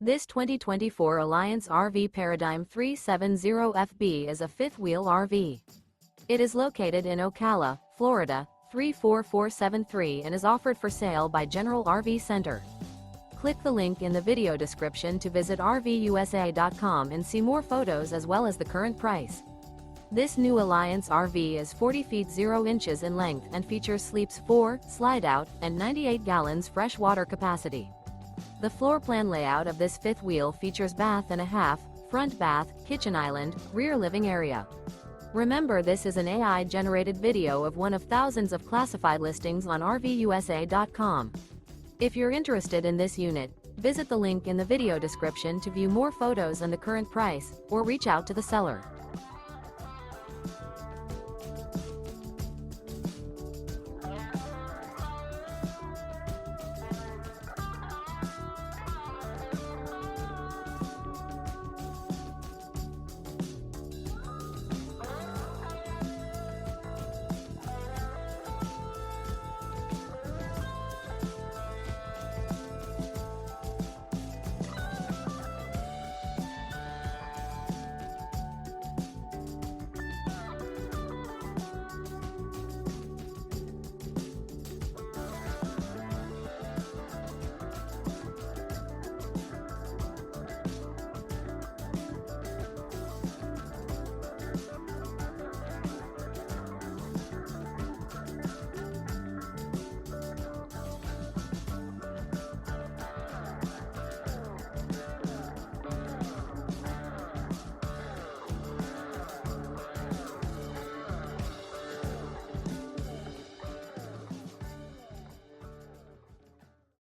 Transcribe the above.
This 2024 Alliance RV Paradigm 370FB is a fifth-wheel RV. It is located in Ocala, Florida, 34473 and is offered for sale by General RV Center. Click the link in the video description to visit RVUSA.com and see more photos as well as the current price. This new Alliance RV is 40 feet 0 inches in length and features sleeps 4, Slideout, and 98 gallons fresh water capacity. The floor plan layout of this fifth wheel features bath and a half, front bath, kitchen island, rear living area. Remember, this is an AI-generated video of one of thousands of classified listings on RVUSA.com. If you're interested in this unit, visit the link in the video description to view more photos and the current price, or reach out to the seller.